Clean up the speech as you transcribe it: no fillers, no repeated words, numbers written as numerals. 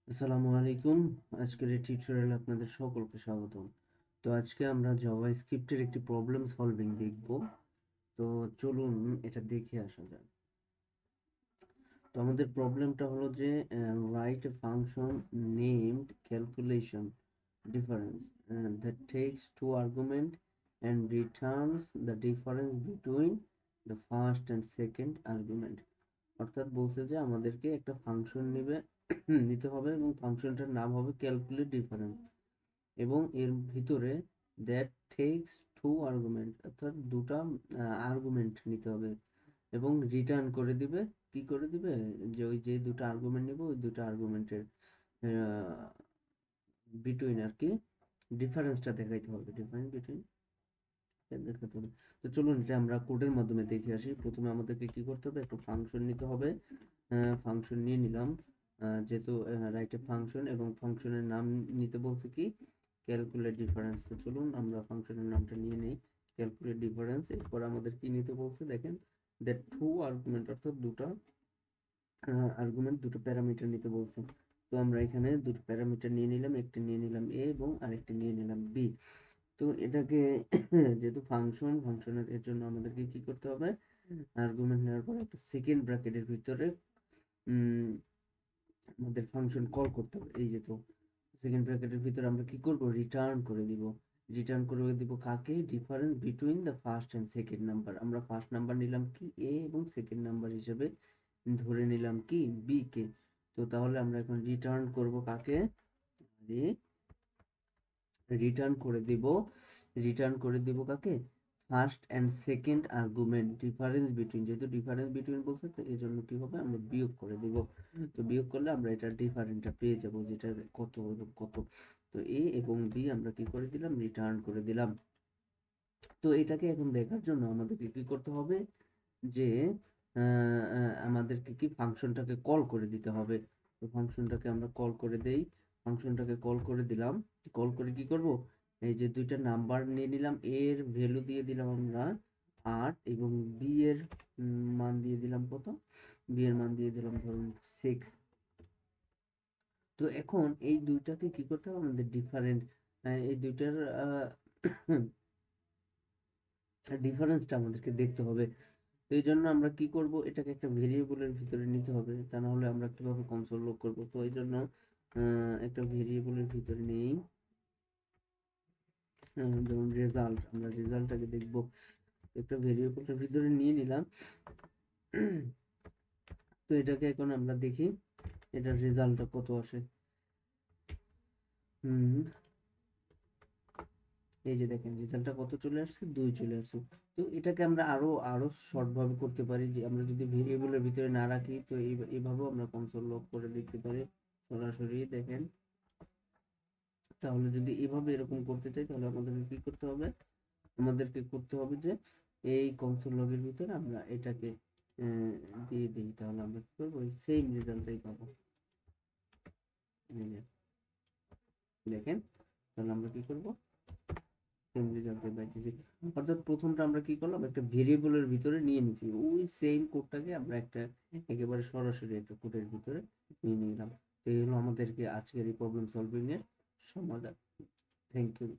আসসালামু আলাইকুম। আজকের এই টিউটোরিয়ালে আপনাদের সকলকে স্বাগতম। তো আজকে আমরা জাভাস্ক্রিপ্টের একটি প্রবলেম সলভিং দেখব। তো চলুন এটা দেখে আসা যাক। তো আমাদের প্রবলেমটা হলো যে write a function named calculation difference that takes two argument and returns the difference between the first and second argument। অর্থাৎ বলছে যে আমাদেরকে একটা ফাংশন নিতে হবে এবং ফাংশনটার নাম হবে ক্যালকুলেট ডিফারেন্স এবং এর ভিতরে দ্যাট টেক্স টু আর্গুমেন্ট অর্থাৎ দুটা আর্গুমেন্ট নিতে হবে এবং রিটার্ন করে দিবে। কি করে দিবে? যে ওই যে দুটো আর্গুমেন্ট নিব ওই দুটো আর্গুমেন্টের বিটুইন আর কি ডিফারেন্সটা দেখাইতে হবে, ডিফারেন্স বিটুইন দেখাতে হবে। তো চলুন এটা আমরা কোডের মাধ্যমে দেখে আসি। প্রথমে আমাদেরকে কি করতে হবে, একটা ফাংশন নিতে হবে। ফাংশন নিয়ে নিলাম, যেহেতু রাইট এ ফাংশন এবং ফাংশনের নাম নিতে বলছে কি ক্যালকুলেট ডিফারেন্স। তো চলুন আমরা ফাংশনের নামটা নিয়ে নেই, ক্যালকুলেট ডিফারেন্স। এরপর আমাদের কি নিতে বলছে দেখেন, দ্যাট টু আর্গুমেন্ট অর্থাৎ দুটা আর্গুমেন্ট, দুটো প্যারামিটার নিতে বলছে। তো আমরা এখানে দুটো প্যারামিটার নিয়ে নিলাম, একটি নিয়ে নিলাম এ এবং আরেকটি নিয়ে নিলাম বি। তো এটাকে যেহেতু ফাংশনের এর জন্য আমাদেরকে কি করতে হবে, আর্গুমেন্ট নেওয়ার পর একটা সেকেন্ড ব্র্যাকেটের ভিতরে আমাদের ফাংশন কল করতে হবে। এই যে তো সেকেন্ড ব্র্যাকেটের ভিতরে আমরা কি করব, রিটার্ন করে দিব। রিটার্ন করে দিব কাকে, difference between the first and second number. আমরা ফার্স্ট নাম্বার নিলাম কি এ এবং সেকেন্ড নাম্বার হিসেবে ধরে নিলাম কি বি কে। তো তাহলে আমরা এখন রিটার্ন করব কাকে, রিটার্ন করে দিব কাকে, first and second argument difference between. যেহেতু ডিফারেন্স বিটুইন বলছে তো এই জন্য কি হবে, আমরা বিয়োগ করে দিব। তো বিয়োগ করলে আমরা এটা ডিফারেন্টটা পেয়ে যাব, যেটা কত এবং কত। তো এ এবং বি আমরা কি করে দিলাম, রিটার্ন করে দিলাম। তো এটাকে এখন দেখার জন্য আমাদেরকে কি করতে হবে, যে আমাদেরকে কি ফাংশনটাকে কল করে দিতে হবে। তো ফাংশনটাকে আমরা কল করে দেই, ফাংশনটাকে কল করে দিলাম। কল করে কি করব, এই যে দুইটা নাম্বার নিয়ে নিলাম, এর ভ্যালু দিয়ে দিলাম আমরা 8 এবং বি এর মান দিয়ে দিলাম কত, বি এর মান দিয়ে দিলাম ধরুন 6। তো এখন এই দুইটাকে কি করতে হবে, আমাদের ডিফারেন্ট এই দুইটার ডিফারেন্সটা আমাদেরকে দেখতে হবে। তো এই জন্য আমরা কি করব, এটাকে একটা ভেরিয়েবলের ভিতরে নিতে হবে, তা না হলে আমরা কিভাবে কনসোল লক করব। তো এই জন্য একটা ভেরিয়েবলের ভিতরে নেই, যেমন রেজাল্ট, আমরা রেজাল্টটাকে দেখব। একটা ভেরিয়েবলের ভিতরে নিয়ে নিলাম। তো এটাকে এখন আমরা দেখি এটার রেজাল্টটা কত আসে। হুম এই যে দেখেন রেজাল্টটা কত চলে আসছে, 2 চলে আসছে। তো এটাকে আমরা আরো শর্ট ভাবে করতে পারি, যে আমরা যদি ভেরিয়েবলের ভিতরে না রাখি তো এইভাবেও আমরা কনসোল লক করে দেখতে পারি সরাসরি। দেখেন তাহলে যদি এভাবে এরকম করতে চাই তাহলে আমাদেরকে কি করতে হবে, আমাদেরকে করতে হবে যে এই কনসোল লগের ভিতরে আমরা এটাকে দিয়ে দিই, তাহলে আমরা কি করবো, ওই সেম রেজাল্টটাই পাবো। এই যে দেখেন, তাহলে আমরা কি করব, সেম রেজাল্টে পাইতেছি। অর্থাৎ প্রথমটা আমরা কি করলাম, একটা ভেরিয়েবলের ভিতরে নিয়ে নিছি, ওই সেম কোডটাকে আমরা একটা একেবারে সরাসরি একটা কোডের ভিতরে নিয়ে নিলাম। তো এই হলো আমাদেরকে আজকের এই প্রবলেম সলভিং এর সমাধান। Thank you.